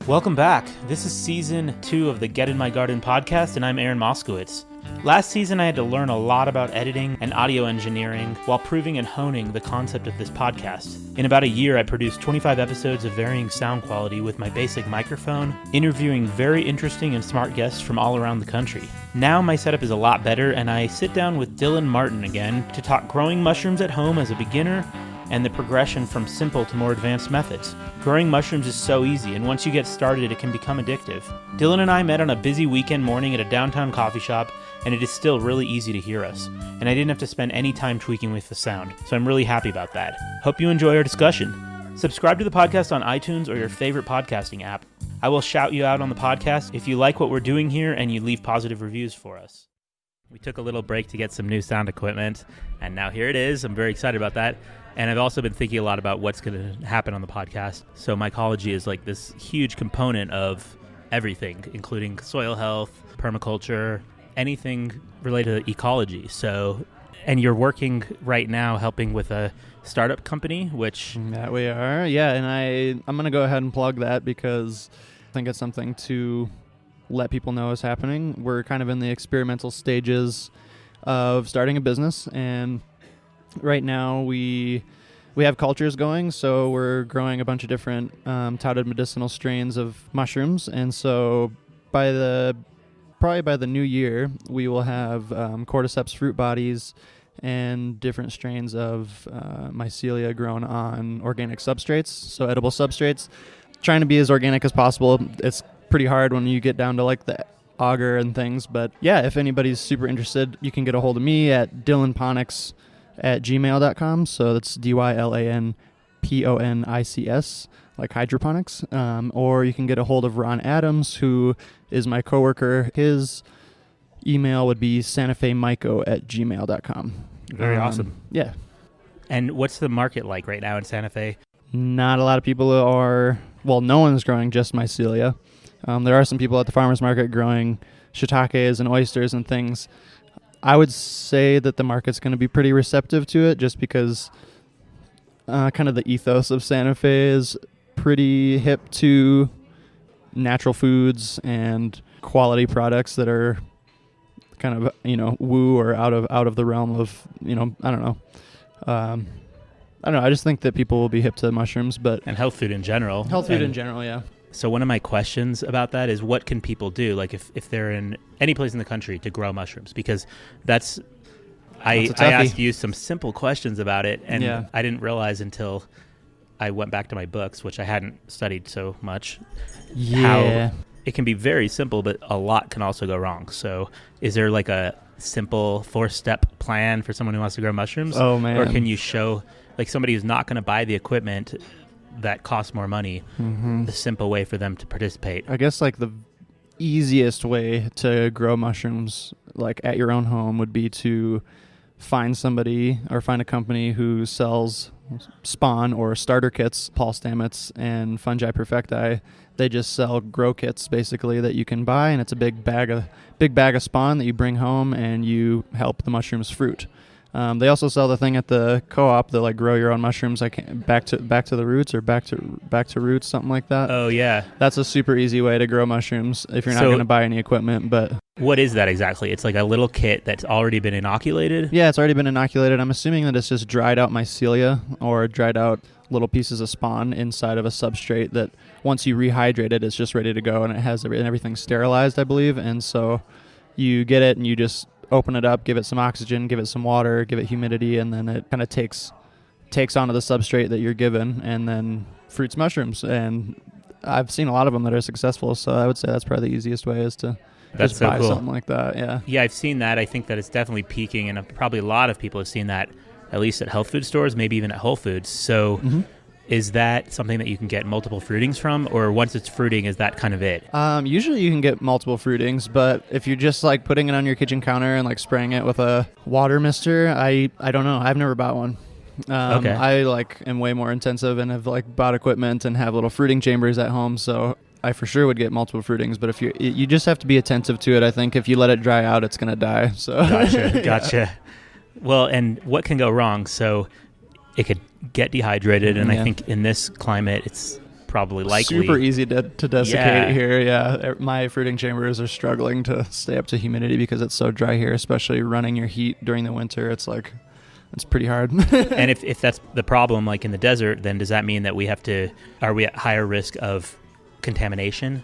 Welcome back. This is season 2 of the Get in My Garden podcast, and I'm Aaron Moskowitz. Last season, I had to learn a lot about editing and audio engineering while proving and honing the concept of this podcast. In about a year, I produced 25 episodes of varying sound quality with my basic microphone, interviewing very interesting and smart guests from all around the country. Now my setup is a lot better, and I sit down with Dylan Martin again to talk growing mushrooms at home as a beginner and the progression from simple to more advanced methods. Growing mushrooms is so easy, and once you get started, it can become addictive. Dylan and I met on a busy weekend morning at a downtown coffee shop, and it is still really easy to hear us. And I didn't have to spend any time tweaking with the sound, so I'm really happy about that. Hope you enjoy our discussion. Subscribe to the podcast on iTunes or your favorite podcasting app. I will shout you out on the podcast if you like what we're doing here and you leave positive reviews for us. We took a little break to get some new sound equipment, and now here it is. I'm very excited about that. And I've also been thinking a lot about what's going to happen on the podcast. So mycology is like this huge component of everything, including soil health, permaculture, anything related to ecology. So, and you're working right now helping with a startup company, which... That we are, yeah. And I'm going to go ahead and plug that because I think it's something to let people know is happening. We're kind of in the experimental stages of starting a business, and right now we have cultures going, so we're growing a bunch of different touted medicinal strains of mushrooms, and so probably by the new year we will have cordyceps fruit bodies and different strains of mycelia grown on organic substrates, so edible substrates. Trying to be as organic as possible. It's pretty hard when you get down to like the auger and things, but yeah, if anybody's super interested, you can get a hold of me at dylanponics@gmail.com. So that's DYLANPONICS, like hydroponics. Or you can get a hold of Ron Adams, who is my coworker. His email would be santafemyco@gmail.com. Very awesome. Yeah. And what's the market like right now in Santa Fe? Not a lot of people are, well, no one's growing just mycelia. There are some people at the farmer's market growing shiitakes and oysters and things. I would say that the market's going to be pretty receptive to it just because kind of the ethos of Santa Fe is pretty hip to natural foods and quality products that are kind of, woo or out of the realm of, I don't know. I just think that people will be hip to mushrooms, and health food in general. Health food in general, yeah. So one of my questions about that is, what can people do, like if they're in any place in the country, to grow mushrooms? Because I asked you some simple questions about it, and yeah. I didn't realize until I went back to my books, which I hadn't studied so much, how it can be very simple, but a lot can also go wrong. So is there like a simple 4-step plan for someone who wants to grow mushrooms? Oh, man. Or can you show, like somebody who's not going to buy the equipment that costs more money, the simple way for them to participate? I guess like the easiest way to grow mushrooms like at your own home would be to find somebody or find a company who sells spawn or starter kits. Paul Stamets and Fungi Perfecti, they just sell grow kits basically that you can buy, and it's a big bag of spawn that you bring home and you help the mushrooms fruit. They also sell the thing at the co-op, the like grow your own mushrooms, back to the roots or back to roots, something like that. Oh yeah, that's a super easy way to grow mushrooms if you're not going to buy any equipment. But what is that exactly? It's like a little kit that's already been inoculated? Yeah, it's already been inoculated. I'm assuming that it's just dried out mycelia or dried out little pieces of spawn inside of a substrate that once you rehydrate it, it's just ready to go, and it has everything sterilized, I believe. And so you get it and you just open it up, give it some oxygen, give it some water, give it humidity, and then it kind of takes onto the substrate that you're given and then fruits mushrooms. And I've seen a lot of them that are successful, so I would say that's probably the easiest way is to just buy something like that. Yeah, I've seen that. I think that it's definitely peaking, and probably a lot of people have seen that, at least at health food stores, maybe even at Whole Foods. So is that something that you can get multiple fruitings from, or once it's fruiting, is that kind of it? Usually you can get multiple fruitings, but if you're just like putting it on your kitchen counter and like spraying it with a water mister, I don't know. I've never bought one. Okay. I am way more intensive and have bought equipment and have little fruiting chambers at home. So I for sure would get multiple fruitings, but if you just have to be attentive to it. I think if you let it dry out, it's going to die. So Gotcha. Well, and what can go wrong? So it could get dehydrated, and I think in this climate, it's probably likely super easy to desiccate here. Yeah, my fruiting chambers are struggling to stay up to humidity because it's so dry here, especially running your heat during the winter. It's pretty hard. And if that's the problem, like in the desert, then does that mean that are we at higher risk of contamination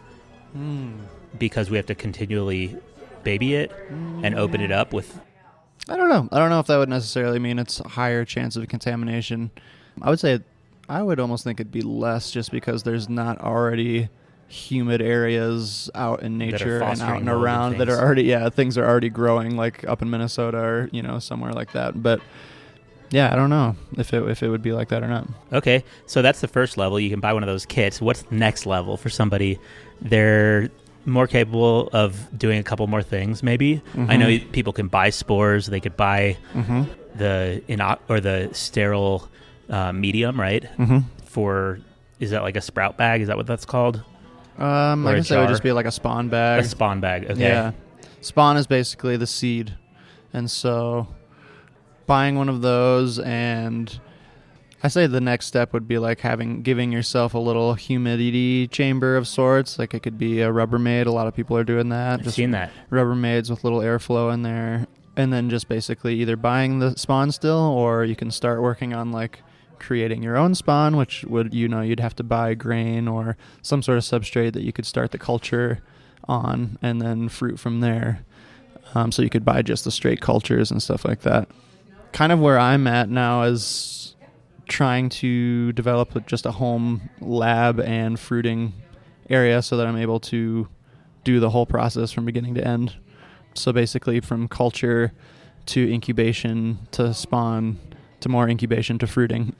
because we have to continually baby it and open it up with? I don't know if that would necessarily mean it's a higher chance of contamination. I would almost think it'd be less, just because there's not already humid areas out in nature and out and around that are already, things are already growing, like up in Minnesota or, somewhere like that. But yeah, I don't know if it would be like that or not. Okay, so that's the first level. You can buy one of those kits. What's the next level for somebody? They're more capable of doing a couple more things, maybe. Mm-hmm. I know people can buy spores. They could buy the sterile medium, right? Mm-hmm. Is that like a sprout bag? Is that what that's called? I guess that would just be like a spawn bag. A spawn bag, okay. Yeah. Spawn is basically the seed. And so buying one of those, and I say the next step would be like giving yourself a little humidity chamber of sorts. Like it could be a Rubbermaid. A lot of people are doing that. I've seen that. Rubbermaids with little airflow in there. And then just basically either buying the spawn still, or you can start working on like creating your own spawn, which would, you'd have to buy grain or some sort of substrate that you could start the culture on, and then fruit from there. So you could buy just the straight cultures and stuff like that. Kind of where I'm at now is trying to develop just a home lab and fruiting area so that I'm able to do the whole process from beginning to end. So basically from culture to incubation to spawn to more incubation to fruiting.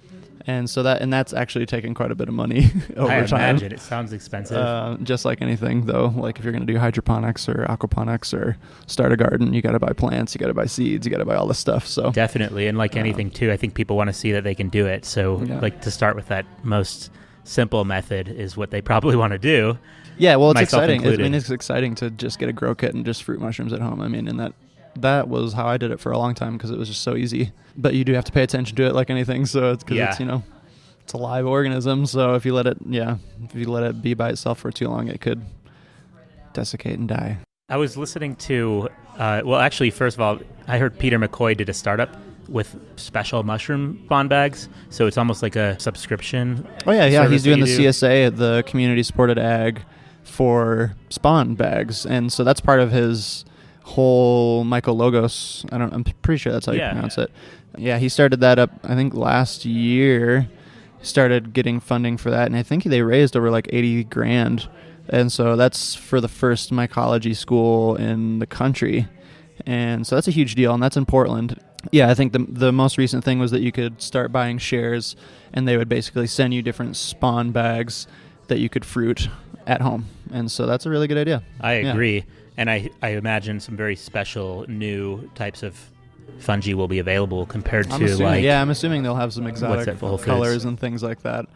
And so that's actually taking quite a bit of money over time. I imagine. It sounds expensive. Just like anything, though. Like if you're going to do hydroponics or aquaponics or start a garden, you got to buy plants, you got to buy seeds, you got to buy all this stuff. So definitely. And like anything, too, I think people want to see that they can do it. So like to start with that most simple method is what they probably want to do. Yeah, well, it's exciting. It's exciting to just get a grow kit and just fruit mushrooms at home. I mean, and that was how I did it for a long time because it was just so easy. But you do have to pay attention to it like anything. So it's because it's a live organism. So if you let it be by itself for too long, it could desiccate and die. I was listening to, actually, first of all, I heard Peter McCoy did a startup with special mushroom spawn bags. So it's almost like a subscription. Oh, yeah. He's doing the CSA, the community supported ag for spawn bags. And so that's part of his whole mycologos. I'm pretty sure that's how you pronounce it. Yeah, he started that up, I think, last year. Started getting funding for that, and I think they raised over like $80,000. And so that's for the first mycology school in the country. And so that's a huge deal, and that's in Portland. Yeah, I think the most recent thing was that you could start buying shares, and they would basically send you different spawn bags that you could fruit at home. And so that's a really good idea. I agree. Yeah. And I imagine some very special new types of fungi will be available compared to I'm assuming they'll have some exotic colors and things like that.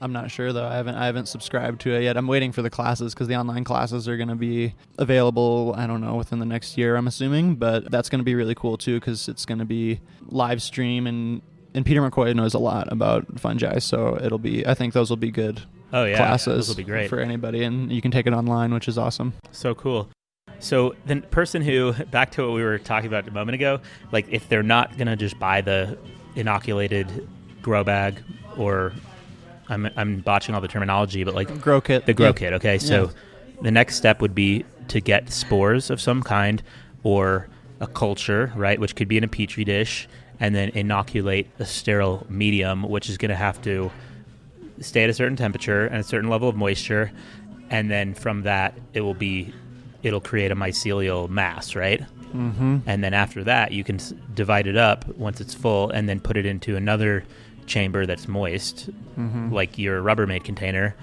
I'm not sure though. I haven't subscribed to it yet. I'm waiting for the classes because the online classes are going to be available, I don't know, within the next year, I'm assuming. But that's going to be really cool too because it's going to be live stream, and Peter McCoy knows a lot about fungi, so I think those will be good classes. Those will be great for anybody, and you can take it online, which is awesome. So cool. So the person who, back to what we were talking about a moment ago, like if they're not going to just buy the inoculated grow bag, or I'm botching all the terminology, but like grow kit. The grow kit, okay. So the next step would be to get spores of some kind or a culture, right, which could be in a petri dish, and then inoculate a sterile medium, which is going to have to stay at a certain temperature and a certain level of moisture, and then from that it'll create a mycelial mass, right? Mm-hmm. And then after that, you can divide it up once it's full and then put it into another chamber that's moist, like your Rubbermaid container,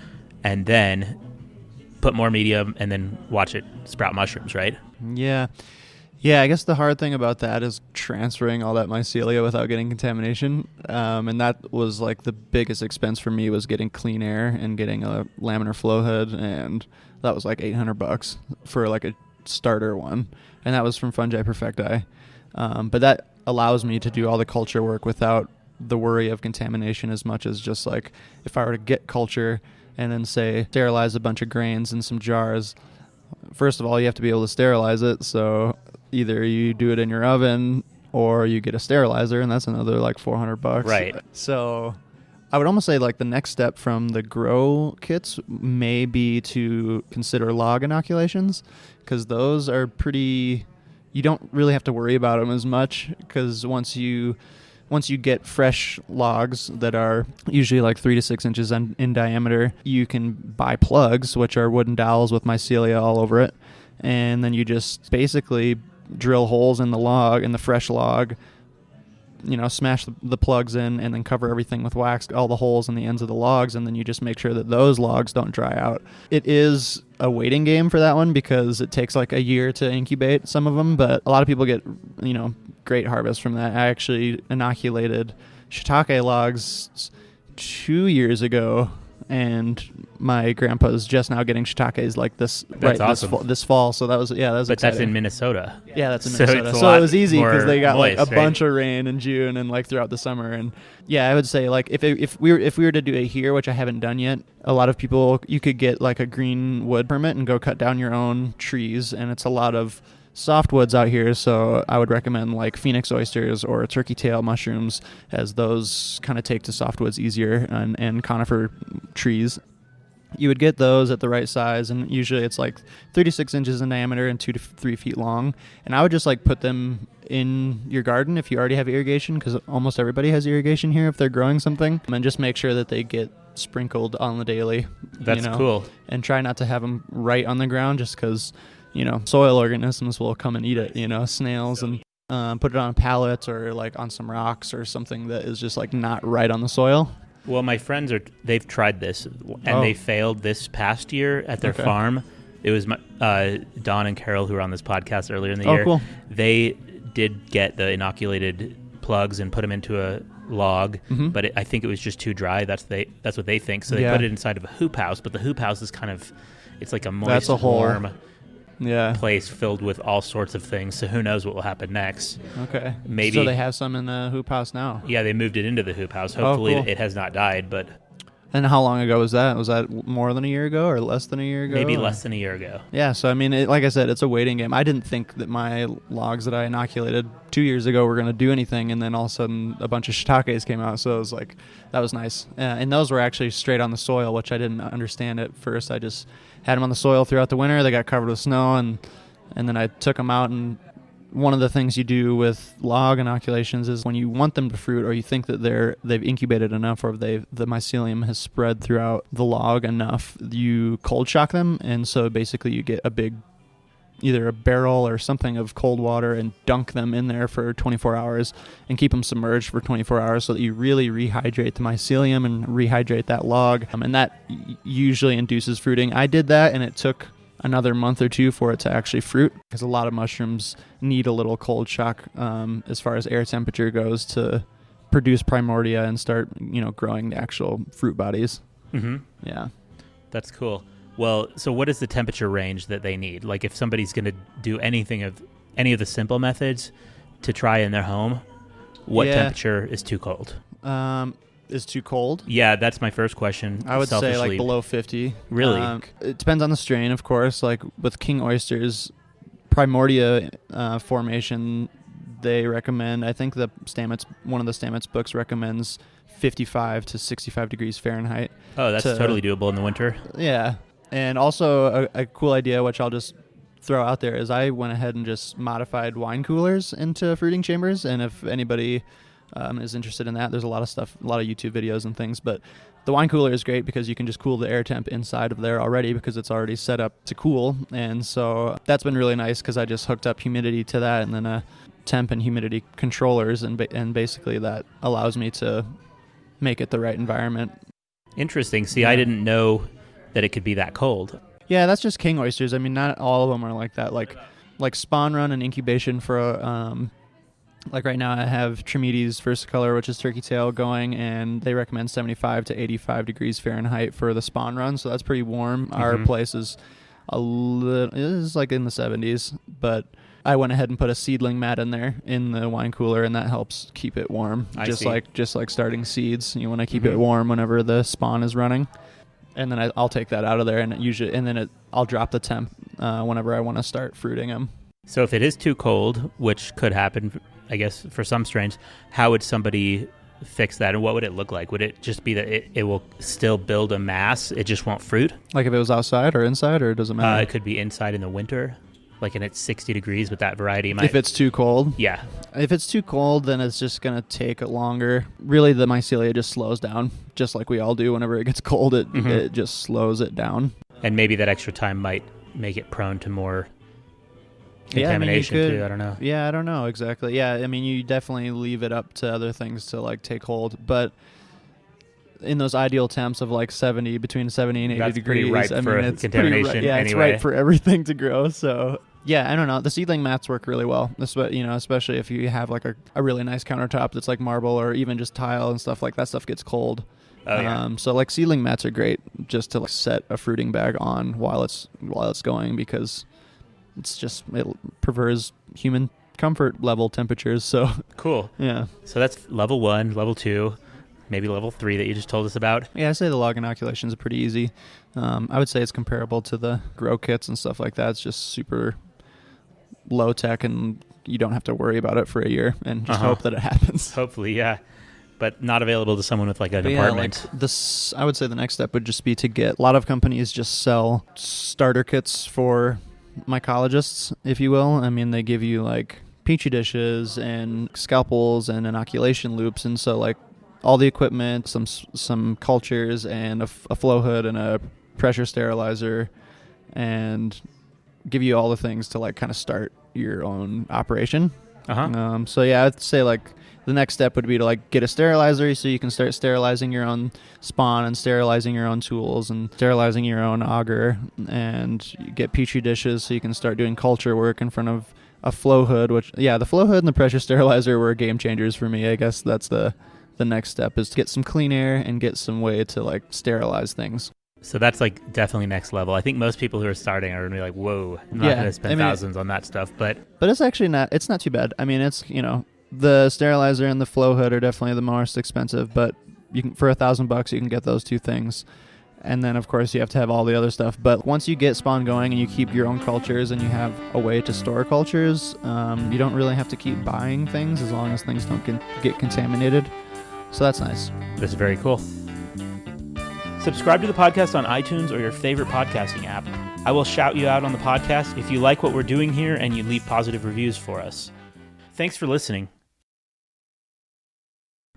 and then put more medium and then watch it sprout mushrooms, right? Yeah. Yeah, I guess the hard thing about that is transferring all that mycelia without getting contamination. And that was like the biggest expense for me, was getting clean air and getting a laminar flow hood. And that was like $800 for like a starter one. And that was from Fungi Perfecti. But that allows me to do all the culture work without the worry of contamination as much as just like if I were to get culture and then say sterilize a bunch of grains in some jars. First of all, you have to be able to sterilize it. So either you do it in your oven or you get a sterilizer, and that's another like $400. Right. So I would almost say like the next step from the grow kits may be to consider log inoculations, because those are pretty, you don't really have to worry about them as much, because once you get fresh logs that are usually like 3 to 6 inches in diameter, you can buy plugs, which are wooden dowels with mycelia all over it. And then you just basically drill holes in the fresh log, smash the plugs in, and then cover everything with wax, all the holes in the ends of the logs, and then you just make sure that those logs don't dry out. It is a waiting game for that one because it takes like a year to incubate some of them, but a lot of people get, great harvest from that. I actually inoculated shiitake logs 2 years ago, and my grandpa's just now getting shiitakes like this. That's awesome. this fall. So that was But exciting. that's in Minnesota. Yeah, that's in So Minnesota. it's So it was easy because they got moist, like a right? bunch of rain in June and like throughout the summer. And yeah, I would say like if we were to do it here, which I haven't done yet, a lot of people, you could get like a green wood permit and go cut down your own trees, and it's a lot of softwoods out here, so I would recommend like phoenix oysters or turkey tail mushrooms, as those kind of take to softwoods easier, and conifer trees. You would get those at the right size, and usually it's like 36 inches in diameter and 2 to 3 feet long. And I would just like put them in your garden if you already have irrigation, because almost everybody has irrigation here if they're growing something, and just make sure that they get sprinkled on the daily. That's cool. And try not to have them right on the ground, just because soil organisms will come and eat it, snails, and put it on a pallet or like on some rocks or something that is just like not right on the soil. Well, my friends they've tried this, and they failed this past year at their farm. It was Don and Carol, who were on this podcast earlier in the year. Cool. They did get the inoculated plugs and put them into a log, but I think it was just too dry. That's what they think. So they put it inside of a hoop house, but the hoop house is kind of, it's like a moist, warm place filled with all sorts of things. So who knows what will happen next? Okay. Maybe. So they have some in the hoop house now. Yeah, they moved it into the hoop house. Hopefully cool. it has not died, but. And how long ago was that? Was that more than a year ago or less than a year ago? Maybe less than a year ago. Yeah, so I mean, like I said, it's a waiting game. I didn't think that my logs that I inoculated 2 years ago were going to do anything, and then all of a sudden a bunch of shiitakes came out, so it was like, that was nice. And those were actually straight on the soil, which I didn't understand at first. I just had them on the soil throughout the winter. They got covered with snow, and then I took them out. And one of the things you do with log inoculations is when you want them to fruit, or you think that they've incubated enough, or the mycelium has spread throughout the log enough, you cold shock them. And so basically you get a big, either a barrel or something of cold water, and dunk them in there for 24 hours and keep them submerged for 24 hours so that you really rehydrate the mycelium and rehydrate that log. And that usually induces fruiting. I did that, and it took another month or two for it to actually fruit, because a lot of mushrooms need a little cold shock as far as air temperature goes to produce primordia and start growing the actual fruit bodies. Yeah, that's cool. Well, so what is the temperature range that they need? Like if somebody's going to do any of the simple methods to try in their home, what temperature is too cold? Is too cold? Yeah, that's my first question. I would say like below 50. Really? It depends on the strain, of course. Like with king oysters, primordia formation, they recommend, I think one of the Stamets books recommends 55 to 65 degrees Fahrenheit. Oh, that's totally doable in the winter. Yeah. And also a cool idea, which I'll just throw out there, is I went ahead and just modified wine coolers into fruiting chambers. And if anybody is interested in that, there's a lot of YouTube videos and things, but the wine cooler is great because you can just cool the air temp inside of there already, because it's already set up to cool. And so that's been really nice, because I just hooked up humidity to that, and then temp and humidity controllers, and basically that allows me to make it the right environment. Interesting. See, I didn't know that it could be that cold. Yeah, that's just king oysters. I mean, not all of them are like that. Like like spawn run and incubation for like right now I have Trimides versicolor, which is turkey tail, going, and they recommend 75 to 85 degrees Fahrenheit for the spawn run, so that's pretty warm. Our place is it is like in the 70s, but I went ahead and put a seedling mat in there in the wine cooler, and that helps keep it warm. Just like starting seeds, you want to keep it warm whenever the spawn is running. And then I'll take that out of there, and I'll drop the temp whenever I want to start fruiting them. So if it is too cold, which could happen, I guess, for some strains, how would somebody fix that, and what would it look like? Would it just be that it will still build a mass, it just won't fruit? Like if it was outside or inside, or it doesn't matter? It could be inside in the winter, like, and it's 60 degrees, but that variety might... If it's too cold? Yeah. If it's too cold, then it's just going to take longer. Really, the mycelia just slows down, just like we all do whenever it gets cold. It just slows it down. And maybe that extra time might make it prone to more contamination too. I don't know. Yeah, I don't know exactly. Yeah, I mean, you definitely leave it up to other things to like take hold, but in those ideal temps of like between 70 and 80 that's degrees, ripe for it's contamination. Yeah, anyway. It's right for everything to grow. So yeah, I don't know. The seedling mats work really well. Especially if you have like a really nice countertop that's like marble or even just tile and stuff like that. Stuff gets cold. Oh, yeah. So like seedling mats are great just to like set a fruiting bag on while it's going, because it prefers human comfort level temperatures. So cool. Yeah. So that's level 1, level 2, maybe level 3 that you just told us about. Yeah, I say the log inoculations are pretty easy. I would say it's comparable to the grow kits and stuff like that. It's just super low tech, and you don't have to worry about it for a year and just hope that it happens. Hopefully, yeah. But not available to someone with like an apartment. I would say the next step would just be to get... A lot of companies just sell starter kits for mycologists, if you will. I mean, they give you like petri dishes and scalpels and inoculation loops, and so like all the equipment, some cultures, and a flow hood and a pressure sterilizer, and give you all the things to like kind of start your own operation. So yeah, I'd say like the next step would be to like get a sterilizer so you can start sterilizing your own spawn and sterilizing your own tools and sterilizing your own auger, and you get petri dishes so you can start doing culture work in front of a flow hood, the flow hood and the pressure sterilizer were game changers for me. I guess that's the next step, is to get some clean air and get some way to like sterilize things. So that's like definitely next level. I think most people who are starting are going to be like, whoa, I'm not going to spend thousands on that stuff. But it's actually it's not too bad. I mean, it's, the sterilizer and the flow hood are definitely the most expensive, but you can, for $1,000 you can get those two things. And then of course you have to have all the other stuff. But once you get spawn going and you keep your own cultures and you have a way to store cultures, you don't really have to keep buying things as long as things don't get contaminated. So that's nice. That's very cool. Subscribe to the podcast on iTunes or your favorite podcasting app. I will shout you out on the podcast if you like what we're doing here and you leave positive reviews for us. Thanks for listening.